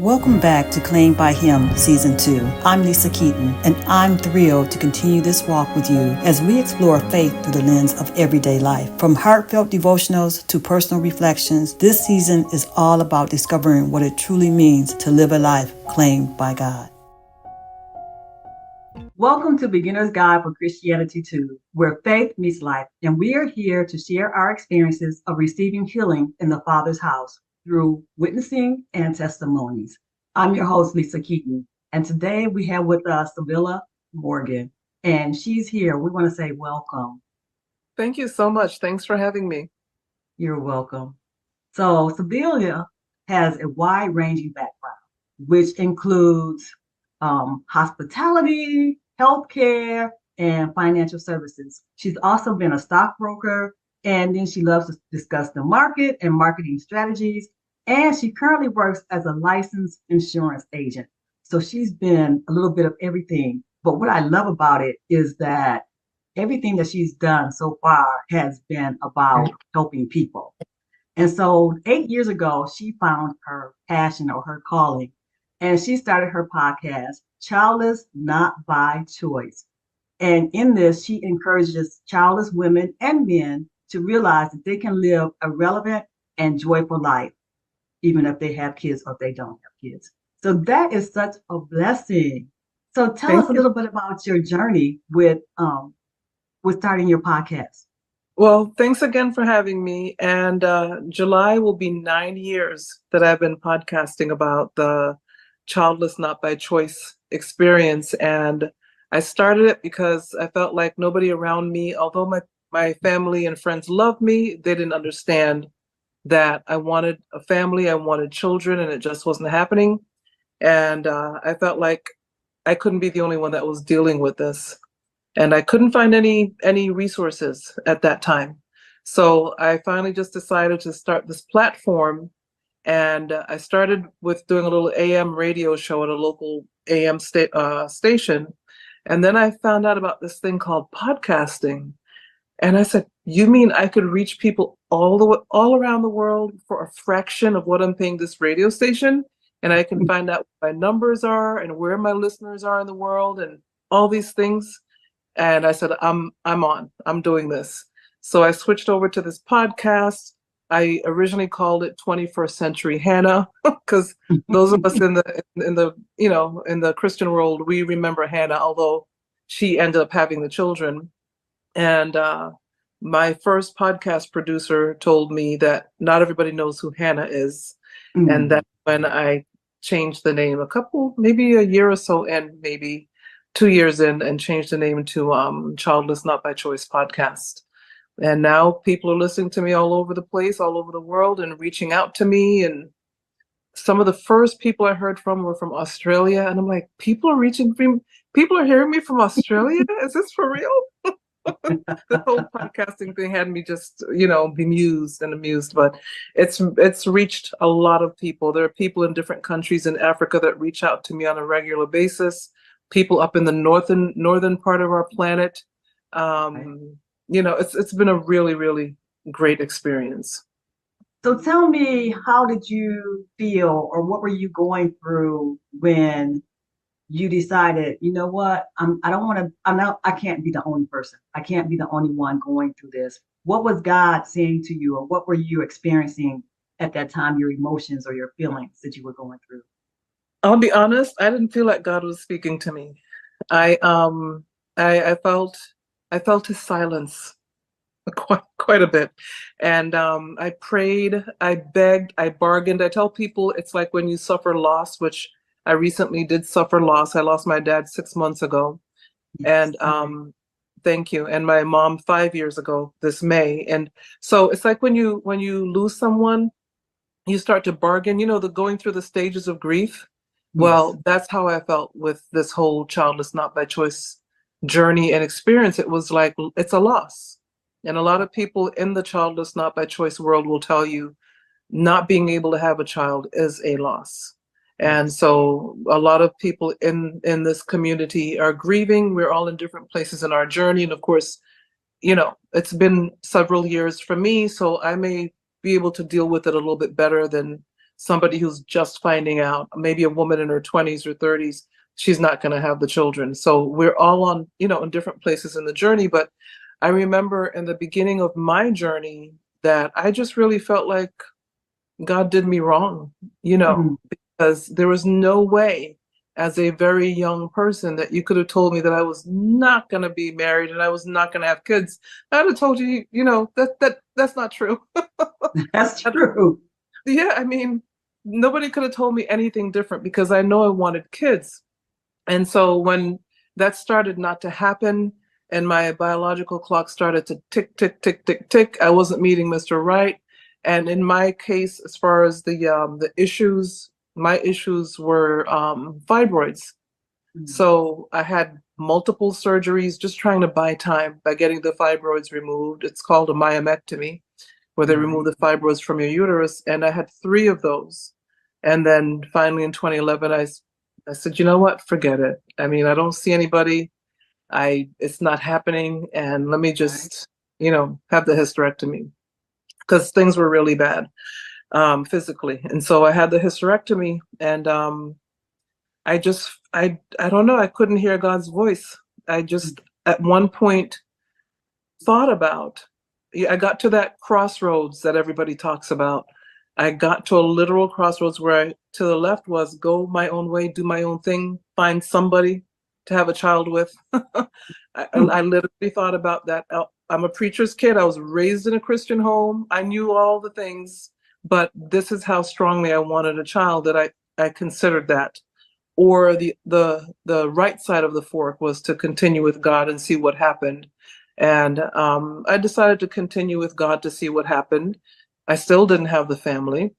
Welcome back to Claimed by Him Season 2. I'm Lisa Keaton, and I'm thrilled to continue this walk with you as we explore faith through the lens of everyday life. From heartfelt devotionals to personal reflections, this season is all about discovering what it truly means to live a life claimed by God. Welcome to Beginner's Guide for Christianity 2, where faith meets life, and we are here to share our experiences of receiving healing in the Father's house through witnessing and testimonies. I'm your host, Lisa Keaton, and today we have with us Civilla Morgan, and she's here. We want to say welcome. Thank you so much. Thanks for having me. You're welcome. So Civilla has a wide-ranging background, which includes hospitality, healthcare, and financial services. She's also been a stockbroker, and then she loves to discuss the market and marketing strategies. And she currently works as a licensed insurance agent. So she's been a little bit of everything. But what I love about it is that everything that she's done so far has been about helping people. And so 8 years ago, she found her passion or her calling, and she started her podcast, Childless Not By Choice. And in this, she encourages childless women and men to realize that they can live a relevant and joyful life, even if they have kids or if they don't have kids. So that is such a blessing. So tell us a little bit about your journey with starting your podcast. Well, thanks again for having me. And July will be 9 years that I've been podcasting about the Childless Not By Choice experience. And I started it because I felt like nobody around me, although my family and friends loved me, they didn't understand that I wanted a family, I wanted children, and it just wasn't happening. And I felt like I couldn't be the only one that was dealing with this. And I couldn't find any resources at that time. So I finally just decided to start this platform. And I started with doing a little AM radio show at a local AM station. And then I found out about this thing called podcasting. And I said, you mean I could reach people all around the world for a fraction of what I'm paying this radio station? And I can find out what my numbers are and where my listeners are in the world and all these things. And I said, I'm doing this. So I switched over to this podcast. I originally called it 21st Century Hannah, because those of us in the Christian world, we remember Hannah, although she ended up having the children. And my first podcast producer told me that not everybody knows who Hannah is. Mm-hmm. And that's when I changed the name maybe a year or so, and maybe 2 years in, and changed the name to Childless Not By Choice podcast. And now people are listening to me all over the place, all over the world, and reaching out to me. And some of the first people I heard from were from Australia. And I'm like, people are hearing me from Australia? Is this for real? The whole podcasting thing had me just, bemused and amused, but it's reached a lot of people. There are people in different countries in Africa that reach out to me on a regular basis, people up in the northern part of our planet. It's been a really, really great experience. So tell me, how did you feel, or what were you going through when you decided, you know what, I can't be the only person. I can't be the only one going through this. What was God saying to you, or what were you experiencing at that time, your emotions or your feelings that you were going through? I'll be honest, I didn't feel like God was speaking to me. I felt his silence quite a bit. And I prayed, I begged, I bargained. I tell people it's like when you suffer loss, which I recently did suffer loss. I lost my dad 6 months ago. Yes. And thank you. And my mom 5 years ago this May. And so it's like when you lose someone, you start to bargain, the going through the stages of grief. Yes. Well, that's how I felt with this whole Childless Not By Choice journey and experience. It was like, it's a loss. And a lot of people in the Childless Not By Choice world will tell you not being able to have a child is a loss. And so a lot of people in this community are grieving. We're all in different places in our journey. And of course, it's been several years for me, so I may be able to deal with it a little bit better than somebody who's just finding out, maybe a woman in her 20s or 30s, she's not going to have the children. So we're all on, in different places in the journey. But I remember in the beginning of my journey that I just really felt like God did me wrong, Mhm. because there was no way as a very young person that you could have told me that I was not going to be married and I was not going to have kids. I'd have told you, that's not true. That's true. Yeah, I mean, nobody could have told me anything different because I know I wanted kids. And so when that started not to happen and my biological clock started to tick, tick, tick, tick, tick, I wasn't meeting Mr. Right. And in my case, as far as the issues, my issues were fibroids. Mhm. So I had multiple surgeries just trying to buy time by getting the fibroids removed. It's called a myomectomy, where they remove Right. the fibroids from your uterus. And I had 3 of those. And then finally in 2011, I said, you know what, forget it. I mean, I don't see anybody. It's not happening. And let me Right. just, have the hysterectomy because things were really bad physically. And so I had the hysterectomy and I don't know, I couldn't hear God's voice. I just at one point thought about, yeah, I got to that crossroads that everybody talks about. I got to a literal crossroads where to the left was go my own way, do my own thing, find somebody to have a child with. I literally thought about that. I'm a preacher's kid. I was raised in a Christian home. I knew all the things, but this is how strongly I wanted a child that I considered that. Or the right side of the fork was to continue with God and see what happened. And I decided to continue with God to see what happened. I still didn't have the family.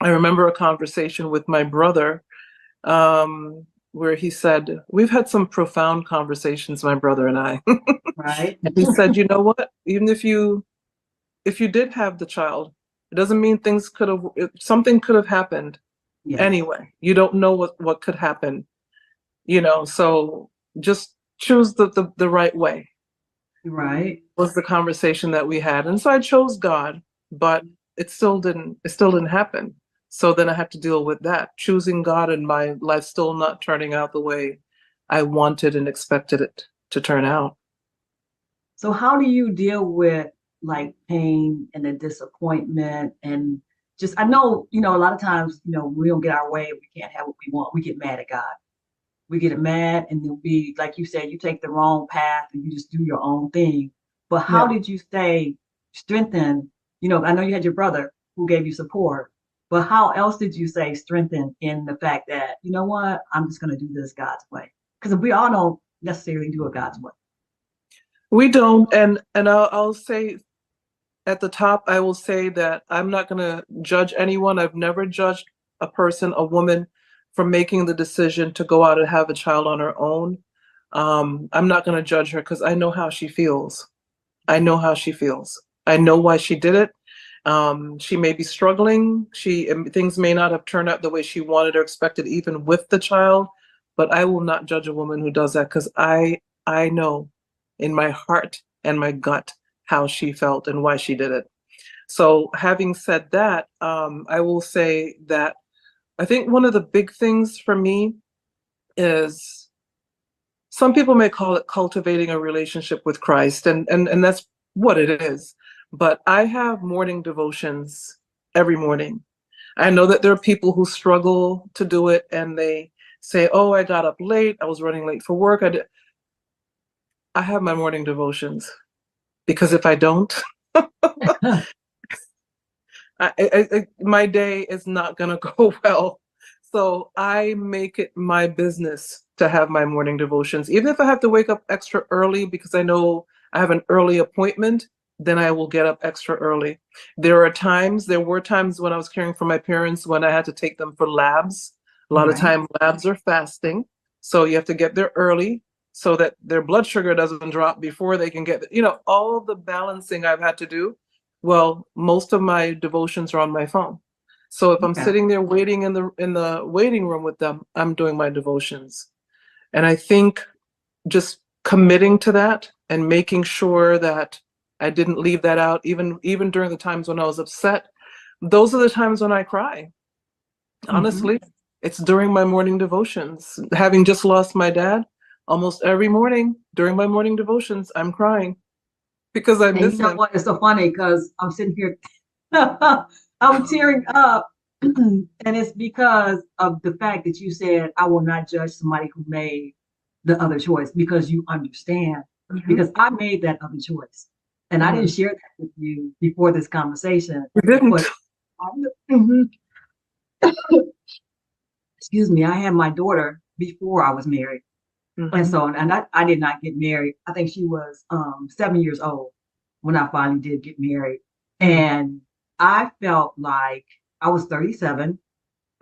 I remember a conversation with my brother where he said, we've had some profound conversations, my brother and I. Right. And he said, you know what? Even if you did have the child, it doesn't mean something could have happened Yes. anyway. You don't know what could happen, so just choose the right way Right. was the conversation that we had. And so I chose God, but it still didn't happen. So then I had to deal with that, choosing God and my life still not turning out the way I wanted and expected it to turn out. So how do you deal with like pain and the disappointment and just I know, a lot of times, we don't get our way, we can't have what we want. We get mad at God. We get mad and then we, like you said, you take the wrong path and you just do your own thing. But how Yeah. did you stay strengthened? I know you had your brother who gave you support, but how else did you stay strengthened in the fact that, you know what, I'm just going to do this God's way? Because we all don't necessarily do it God's way. We don't, and I'll say at the top, I will say that I'm not going to judge anyone. I've never judged a person, a woman, for making the decision to go out and have a child on her own. I'm not going to judge her because I know how she feels. I know how she feels. I know why she did it. She may be struggling. Things may not have turned out the way she wanted or expected, even with the child. But I will not judge a woman who does that because I know in my heart and my gut how she felt and why she did it. So having said that, I will say that I think one of the big things for me is some people may call it cultivating a relationship with Christ, and that's what it is. But I have morning devotions every morning. I know that there are people who struggle to do it and they say, "Oh, I got up late. I was running late for work." I have my morning devotions because if I don't, my day is not going to go well. So I make it my business to have my morning devotions. Even if I have to wake up extra early because I know I have an early appointment, then I will get up extra early. There were times when I was caring for my parents when I had to take them for labs. A lot of Right. time labs are fasting. So you have to get there early so that their blood sugar doesn't drop before they can get, all the balancing I've had to do. Well, most of my devotions are on my phone. So if I'm Okay. sitting there waiting in the waiting room with them, I'm doing my devotions. And I think just committing to that and making sure that I didn't leave that out, even during the times when I was upset, those are the times when I cry. Hmm. Honestly, it's during my morning devotions. Having just lost my dad, almost every morning during my morning devotions, I'm crying because I And you miss know him. what? It's so funny because I'm sitting here, I'm tearing up, and it's because of the fact that you said, I will not judge somebody who made the other choice because you understand. Mhm, Because I made that other choice. And I didn't mhm. share that with you before this conversation. We didn't. But I, mhm, excuse me, I had my daughter before I was married. And Mhm, so, and I did not get married. I think she was 7 years old when I finally did get married. mhm, And I felt like I was 37,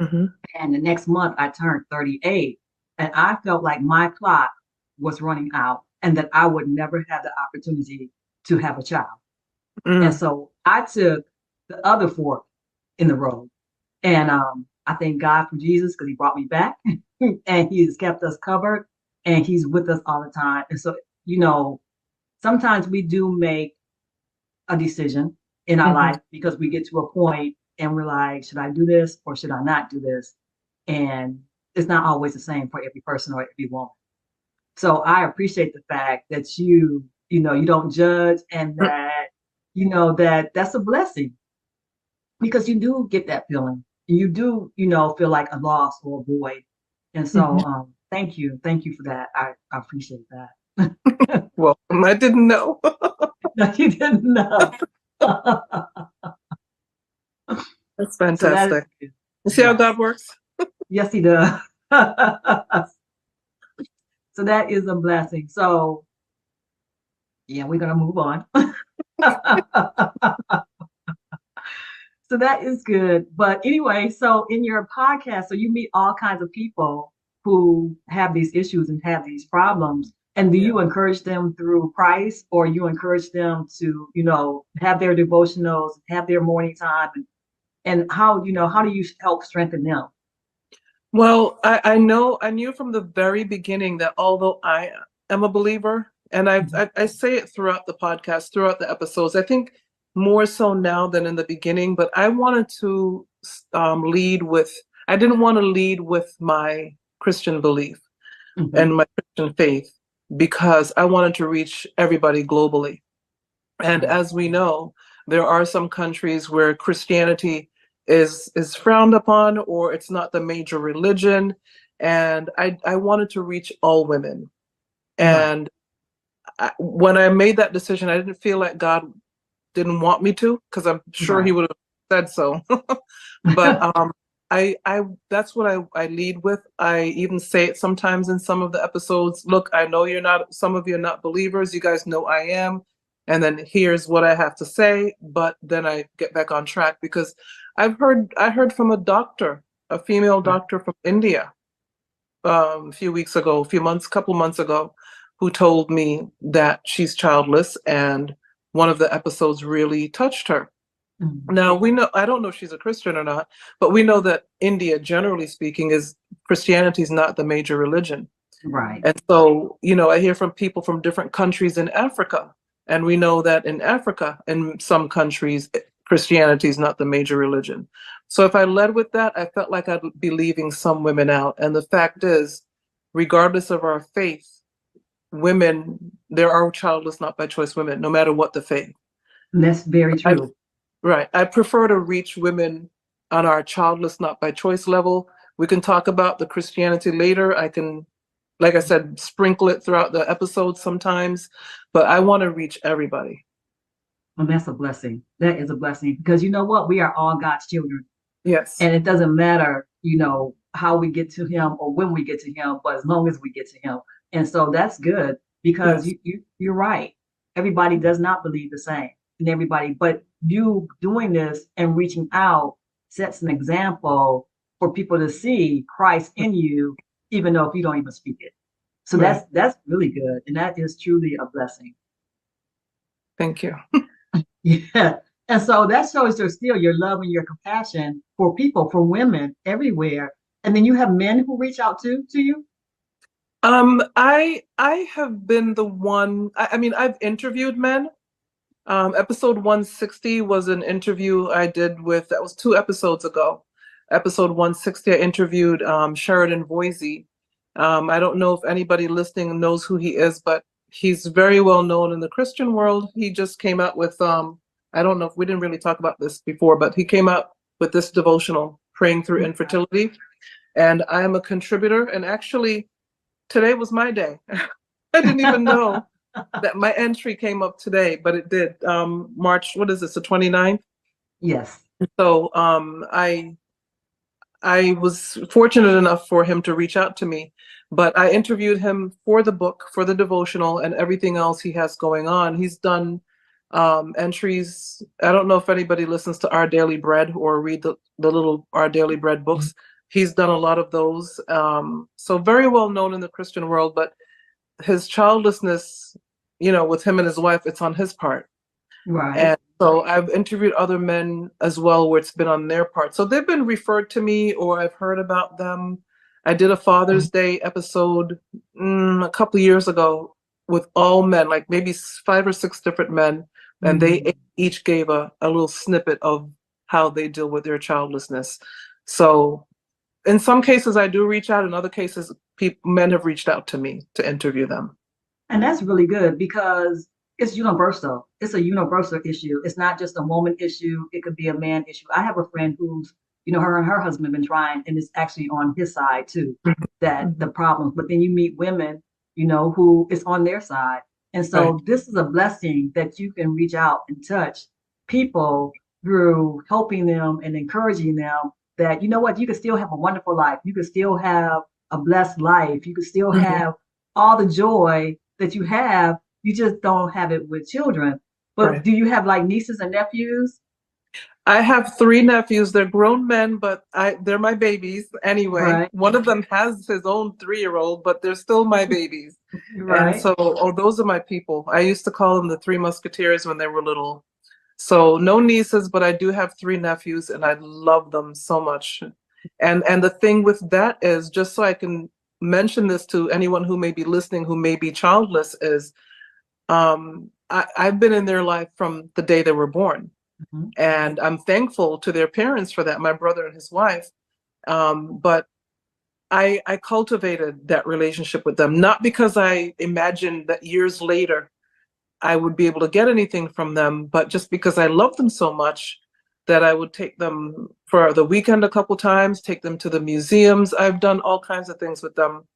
mhm, and the next month I turned 38. And I felt like my clock was running out and that I would never have the opportunity to have a child. And mm. so I took the other fork in the road. And I thank God for Jesus because he brought me back and he has kept us covered and he's with us all the time. And so, you know, sometimes we do make a decision in our Mhm. life because we get to a point and we're like, should I do this or should I not do this? And it's not always the same for every person or every woman. So I appreciate the fact that you know, you don't judge and that, you know, that that's a blessing because you do get that feeling. You do, you know, feel like a loss or a void. And so, Mhm. thank you. Thank you for that. I appreciate that. Well, I didn't know. No, you didn't know. That's So that is fantastic. good. You see how Yes. God works? Yes, he does. So that is a blessing. So yeah, we're gonna move on. So that is good. But anyway, so in your podcast, so you meet all kinds of people who have these issues and have these problems. And do Yeah. you encourage them through Christ or you encourage them to, you know, have their devotionals, have their morning time and how, you know, how do you help strengthen them? Well, I knew from the very beginning that although I am a believer, and Mhm. I say it throughout the podcast, throughout the episodes, I think more so now than in the beginning, but I wanted to lead with, I didn't want to lead with my Christian belief and Mhm. my Christian faith because I wanted to reach everybody globally. And Right. as we know, there are some countries where Christianity is frowned upon or it's not the major religion. And I wanted to reach all women. Right. And when I made that decision, I didn't feel like God didn't want me to, because I'm sure He Right. would have said so. But I that's what I lead with. I even say it sometimes in some of the episodes. Look, I know you're not, some of you are not believers. You guys know I am. And then here's what I have to say, but then I get back on track because I heard from a doctor, a female Right. doctor from India, a few weeks ago, a few months, couple months ago, who told me that she's childless, and one of the episodes really touched her. Mhm. Now we know, I don't know if she's a Christian or not, but we know that India, generally speaking, is Christianity is not the major religion. Right. And so, you know, I hear from people from different countries in Africa, and we know that in Africa, in some countries, Christianity is not the major religion. So if I led with that, I felt like I'd be leaving some women out. And the fact is, regardless of our faith, women, there are childless, not by choice women, no matter what the faith. And that's very I, true. right. I prefer to reach women on our childless, not by choice level. We can talk about the Christianity later. I can, like I said, sprinkle it throughout the episode sometimes, but I want to reach everybody. And that's a blessing. That is a blessing because you know what? We are all God's children. Yes. And it doesn't matter, you know, how we get to him or when we get to him, but as long as we get to him. And so that's good because Yes. you're right. Everybody does not believe the same and everybody, but you doing this and reaching out sets an example for people to see Christ in you, even though if you don't even speak it. So Right. that's really good. And that is truly a blessing. Thank you. Yeah. And so that shows your love and your compassion for people, for women everywhere. And then you have men who reach out to you. I have been the one, I mean, I've interviewed men. Episode 160 was an interview I did with, that was 2 episodes ago. episode 160, I interviewed Sheridan Voisey. I don't know if anybody listening knows who he is, but he's very well known in the Christian world. He just came out with, I don't know if we didn't really talk about this before, but he came out with this devotional, Praying Through Infertility. And I'm a contributor. And actually, today was my day. I didn't even know that my entry came up today, but it did. March, what is this, the 29th? Yes. So I was fortunate enough for him to reach out to me, but I interviewed him for the book, for the devotional, and everything else he has going on. He's done entries. I don't know if anybody listens to Our Daily Bread or read the little Our Daily Bread books. He's done a lot of those. So very well known in the Christian world, but his childlessness, with him and his wife, it's on his part. Right. And so I've interviewed other men as well where it's been on their part. So they've been referred to me or I've heard about them. I did a Father's Day episode a couple of years ago with all men, like maybe 5 or 6 different men. And they each gave a little snippet of how they deal with their childlessness. So in some cases I do reach out. In other cases, men have reached out to me to interview them. And that's really good because it's universal. It's a universal issue. It's not just a woman issue. It could be a man issue. I have a friend who's, her and her husband have been trying, and it's actually on his side too, that the problems. But then you meet women, who is on their side. And so this is a blessing that you can reach out and touch people through helping them and encouraging them that, you can still have a wonderful life. You can still have a blessed life. You can still have all the joy that you have. You just don't have it with children. But do you have like nieces and nephews? I have 3 nephews. They're grown men, but they're my babies anyway. Right. One of them has his own 3-year-old, but they're still my babies. Right. And so, those are my people. I used to call them the 3 Musketeers when they were little. So no nieces, but I do have 3 nephews, and I love them so much. And the thing with that is, just so I can mention this to anyone who may be listening, who may be childless, is I've been in their life from the day they were born. And I'm thankful to their parents for that, my brother and his wife. But I cultivated that relationship with them, not because I imagined that years later I would be able to get anything from them, but just because I love them so much that I would take them for the weekend a couple times, take them to the museums. I've done all kinds of things with them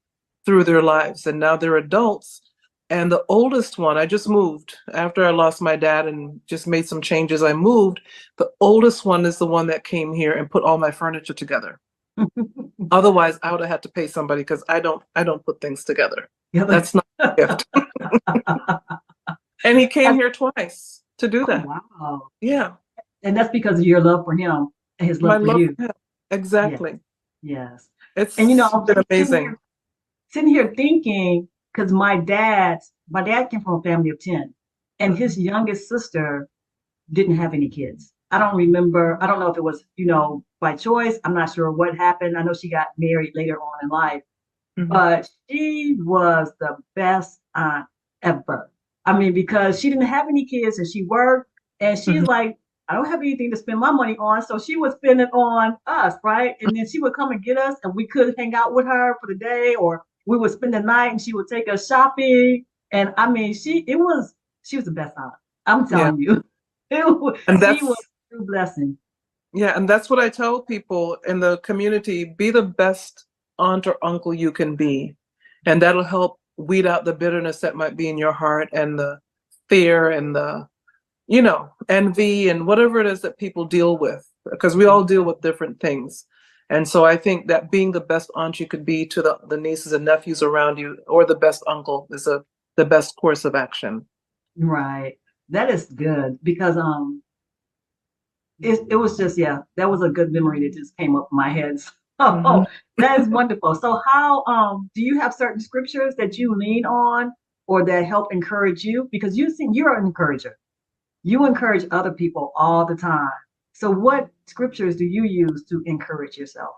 through their lives, and now they're adults. And the oldest one, I just moved after I lost my dad and just made some changes. I moved. The oldest one is the one that came here and put all my furniture together. Otherwise, I would have had to pay somebody because I don't put things together. That's not a gift. And he came here twice to do that. Oh, wow. Yeah. And that's because of your love for him and his love for you. Exactly. Yes. It's been amazing. Sitting here thinking, because my dad came from a family of 10, and his youngest sister didn't have any kids. I don't know if it was, by choice. I'm not sure what happened. I know she got married later on in life, but she was the best aunt ever. I mean, because she didn't have any kids and she worked, and she's like, I don't have anything to spend my money on. So she would spend it on us, right? And then she would come and get us, and we could hang out with her for the day, or we would spend the night and she would take us shopping. And I mean, she was the best aunt. I'm telling you. She was a true blessing. Yeah, and that's what I tell people in the community: be the best aunt or uncle you can be. And that'll help weed out the bitterness that might be in your heart, and the fear, and the, envy, and whatever it is that people deal with, because we all deal with different things. And so I think that being the best aunt you could be to the nieces and nephews around you, or the best uncle, is the best course of action. Right. That is good, because it was just, that was a good memory that just came up in my head. Oh, that is wonderful. So how do you have certain scriptures that you lean on or that help encourage you? Because you're an encourager. You encourage other people all the time. So what scriptures do you use to encourage yourself?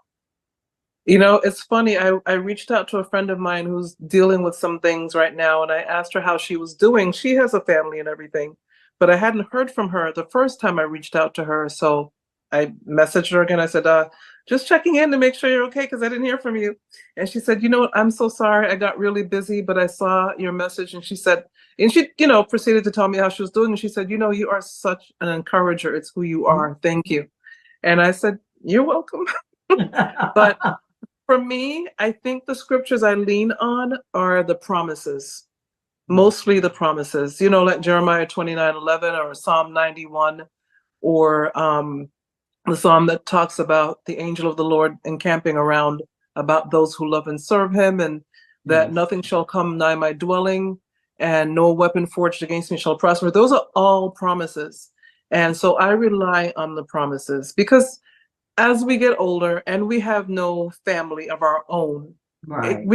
It's funny. I reached out to a friend of mine who's dealing with some things right now, and I asked her how she was doing. She has a family and everything, but I hadn't heard from her the first time I reached out to her. So I messaged her again. I said, just checking in to make sure you're okay because I didn't hear from you. And she said, you know what, I'm so sorry. I got really busy, but I saw your message. And she said, and she, proceeded to tell me how she was doing. And she said, you are such an encourager. It's who you are. Thank you. And I said, you're welcome. But for me, I think the scriptures I lean on are the promises, mostly the promises, like Jeremiah 29:11 or Psalm 91, or the psalm that talks about the angel of the Lord encamping around about those who love and serve him, and that Yes. nothing shall come nigh my dwelling, and no weapon forged against me shall prosper. Those are all promises. And so I rely on the promises because as we get older and we have no family of our own, Right.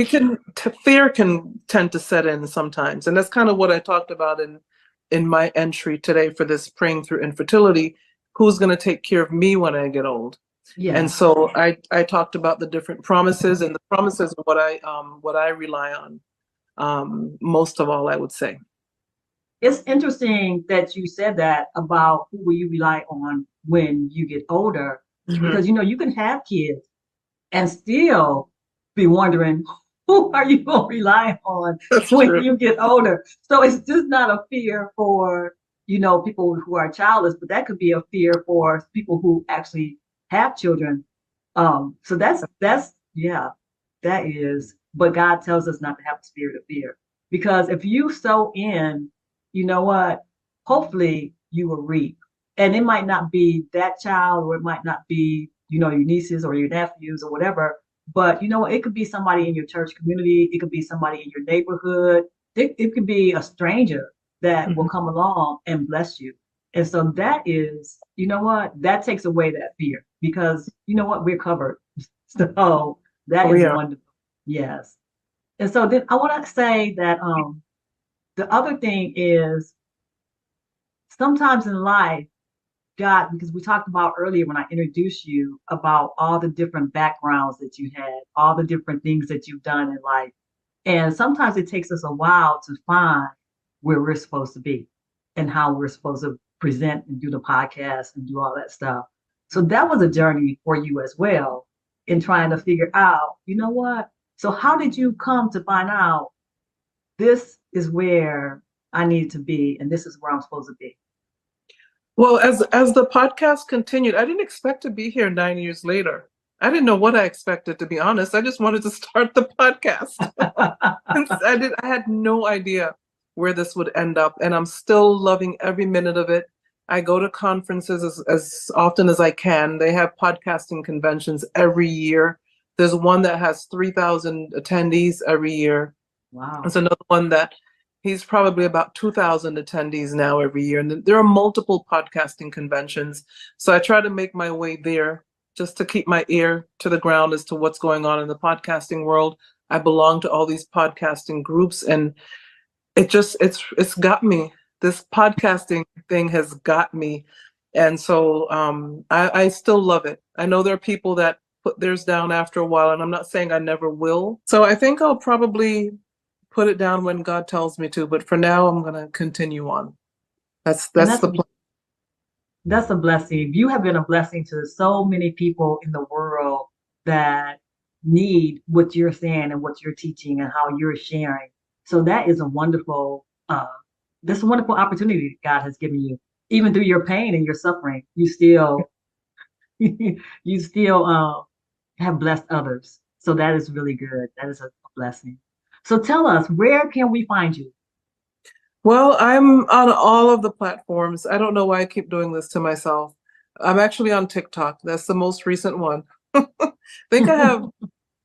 fear can tend to set in sometimes. And that's kind of what I talked about in my entry today for this praying through infertility. Who's going to take care of me when I get old? Yeah. And so I talked about the different promises, and the promises are what I rely on most of all, I would say. It's interesting that you said that about who will you rely on when you get older, because you can have kids and still be wondering who are you going to rely on That's when true. you get older. So it's just not a fear for people who are childless, but that could be a fear for people who actually have children. So that's yeah, that is. But God tells us not to have a spirit of fear, because if you sow in, you know what? Hopefully you will reap, and it might not be that child, or it might not be your nieces or your nephews or whatever. But it could be somebody in your church community. It could be somebody in your neighborhood. It could be a stranger that will come along and bless you. And so that is, that takes away that fear, because we're covered. So that is We are. wonderful. Yes. And so then I want to say that the other thing is, sometimes in life, God, because we talked about earlier when I introduced you about all the different backgrounds that you had, all the different things that you've done in life. And sometimes it takes us a while to find where we're supposed to be and how we're supposed to present and do the podcast and do all that stuff. So that was a journey for you as well, in trying to figure out, what? So how did you come to find out this is where I need to be and this is where I'm supposed to be? Well, as the podcast continued, I didn't expect to be here 9 years later. I didn't know what I expected, to be honest. I just wanted to start the podcast. I had no idea where this would end up, and I'm still loving every minute of it. I go to conferences as often as I can. They have podcasting conventions every year. There's one that has 3,000 attendees every year. Wow. There's another one that he's probably about 2,000 attendees now every year. And there are multiple podcasting conventions. So I try to make my way there just to keep my ear to the ground as to what's going on in the podcasting world. I belong to all these podcasting groups, and it's got me. This podcasting thing has got me. And so I still love it. I know there are people that put theirs down after a while, and I'm not saying I never will. So I think I'll probably put it down when God tells me to, but for now I'm going to continue on. That's the plan. That's a blessing. You have been a blessing to so many people in the world that need what you're saying and what you're teaching and how you're sharing. So that is a wonderful, that's a wonderful opportunity God has given you. Even through your pain and your suffering, you still, you still have blessed others. So that is really good. That is a blessing. So tell us, where can we find you? Well, I'm on all of the platforms. I don't know why I keep doing this to myself. I'm actually on TikTok. That's the most recent one. I think I have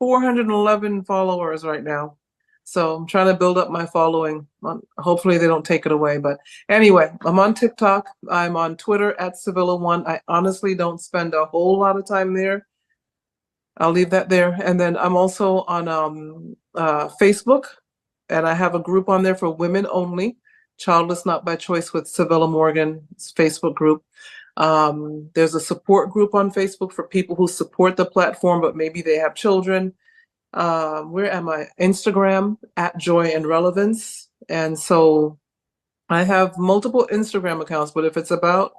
411 followers right now. So I'm trying to build up my following. Hopefully they don't take it away. But anyway, I'm on TikTok. I'm on Twitter at Civilla1. I honestly don't spend a whole lot of time there. I'll leave that there. And then I'm also on Facebook, and I have a group on there for women only, Childless Not By Choice with Civilla Morgan. It's a Facebook group. There's a support group on Facebook for people who support the platform, but maybe they have children. Where am I? Instagram at Joy and Relevance. And so I have multiple Instagram accounts, but if it's about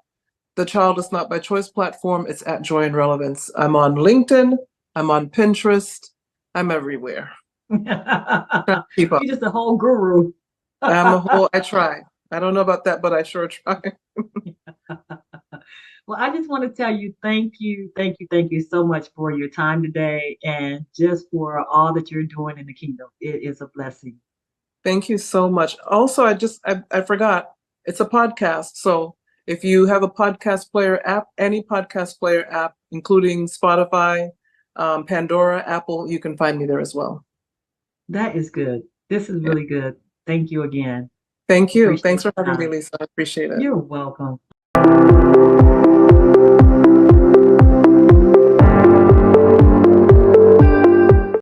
the Childless Not By Choice platform, it's at Joy and Relevance. I'm on LinkedIn. I'm on Pinterest. I'm everywhere. Keep up. You're just a whole guru. I try. I don't know about that, but I sure try. Well, I just want to tell you thank you so much for your time today and just for all that you're doing in the kingdom. It is a blessing. Thank you so much. Also, I forgot, it's a podcast. So if you have a podcast player app, any podcast player app, including Spotify, Pandora, Apple, you can find me there as well. That is good. This is really good. Thank you again. Thank you. Appreciate Thanks for your having me, time. Lisa. I appreciate it. You're welcome.